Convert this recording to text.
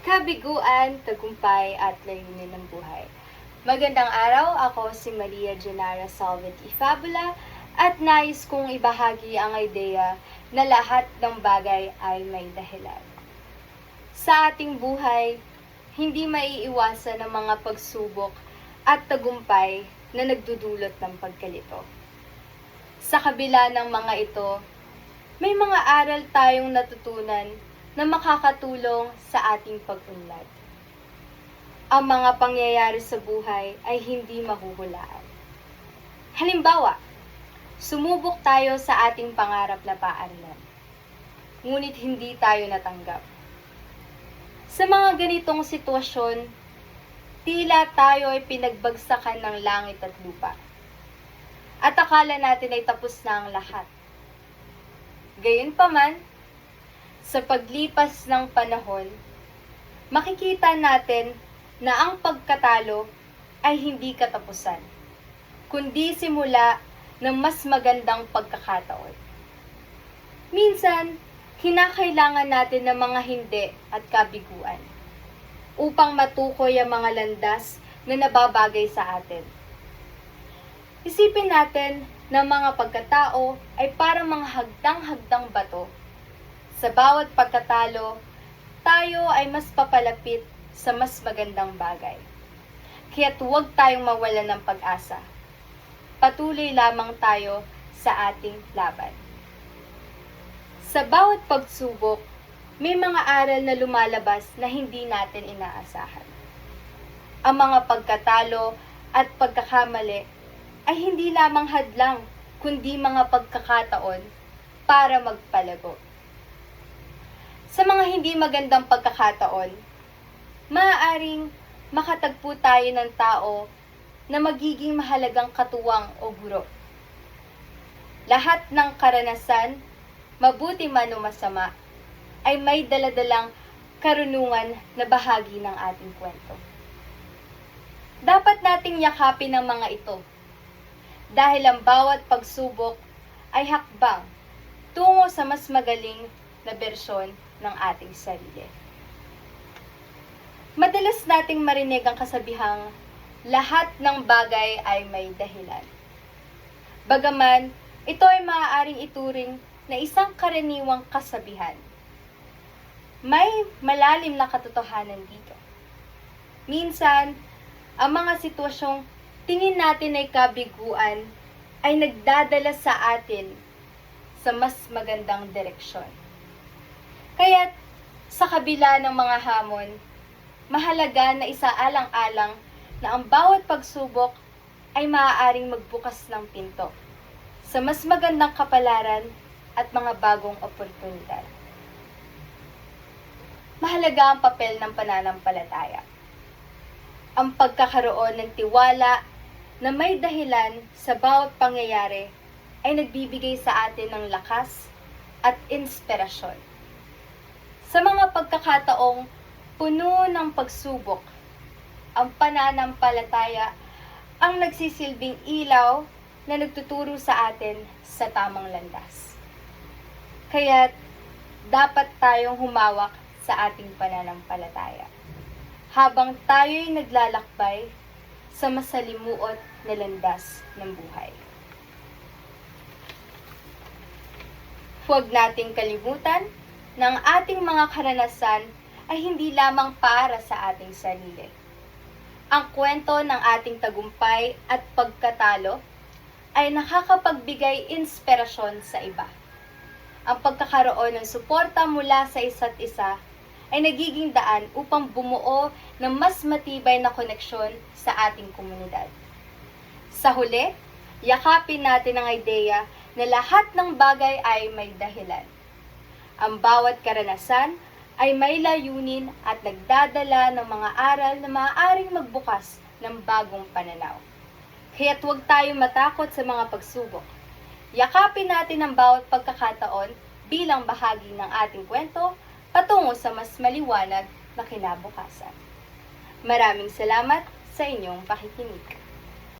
Kabiguan, tagumpay at layunin ng buhay. Magandang araw, ako si Maria Janara Salvet Ifabula at nais kong ibahagi ang ideya na lahat ng bagay ay may dahilan. Sa ating buhay, hindi maiiwasan ang mga pagsubok at tagumpay na nagdudulot ng pagkalito. Sa kabila ng mga ito, may mga aral tayong natutunan na makakatulong sa ating pag-unlad. Ang mga pangyayari sa buhay ay hindi mahuhulaan. Halimbawa, sumubok tayo sa ating pangarap na paaralan, ngunit hindi tayo natanggap. Sa mga ganitong sitwasyon, tila tayo ay pinagbagsakan ng langit at lupa. At akala natin ay tapos na ang lahat. Gayunpaman, sa paglipas ng panahon, makikita natin na ang pagkatalo ay hindi katapusan, kundi simula ng mas magandang pagkakataon. Minsan, kinakailangan natin ng mga hindi at kabiguan upang matukoy ang mga landas na nababagay sa atin. Isipin natin na mga pagkatao ay parang mga hagdang-hagdang bato. Sa bawat pagkatalo, tayo ay mas papalapit sa mas magandang bagay. Kaya't huwag tayong mawalan ng pag-asa. Patuloy lamang tayo sa ating laban. Sa bawat pagsubok, may mga aral na lumalabas na hindi natin inaasahan. Ang mga pagkatalo at pagkakamali ay hindi lamang hadlang, kundi mga pagkakataon para magpalago. Sa mga hindi magandang pagkakataon, maaaring makatagpo tayo ng tao na magiging mahalagang katuwang o guro. Lahat ng karanasan, mabuti man o masama, ay may daladalang karunungan na bahagi ng ating kwento. Dapat nating yakapin ang mga ito, dahil ang bawat pagsubok ay hakbang tungo sa mas magaling na bersyon ng ating sarili. Madalas nating marinig ang kasabihang lahat ng bagay ay may dahilan. Bagaman, ito ay maaaring ituring na isang karaniwang kasabihan. May malalim na katotohanan dito. Minsan, ang mga sitwasyong tingin natin ay kabiguan ay nagdadala sa atin sa mas magandang direksyon. Kaya't sa kabila ng mga hamon, mahalaga na isaalang-alang na ang bawat pagsubok ay maaaring magbukas ng pinto sa mas magandang kapalaran at mga bagong oportunidad. Mahalaga ang papel ng pananampalataya. Ang pagkakaroon ng tiwala na may dahilan sa bawat pangyayari ay nagbibigay sa atin ng lakas at inspirasyon. Sa mga pagkakataong puno ng pagsubok, ang pananampalataya ang nagsisilbing ilaw na nagtuturo sa atin sa tamang landas. Kaya't dapat tayong humawak sa ating pananampalataya habang tayo'y naglalakbay sa masalimuot na landas ng buhay. Huwag nating kalimutan ng ating mga karanasan ay hindi lamang para sa ating sarili. Ang kwento ng ating tagumpay at pagkatalo ay nakakapagbigay inspirasyon sa iba. Ang pagkakaroon ng suporta mula sa isa't isa ay nagiging daan upang bumuo ng mas matibay na koneksyon sa ating komunidad. Sa huli, yakapin natin ang ideya na lahat ng bagay ay may dahilan. Ang bawat karanasan ay may layunin at nagdadala ng mga aral na maaaring magbukas ng bagong pananaw. Kaya't huwag tayong matakot sa mga pagsubok. Yakapin natin ang bawat pagkakataon bilang bahagi ng ating kwento patungo sa mas maliwanag na kinabukasan. Maraming salamat sa inyong pakikinig.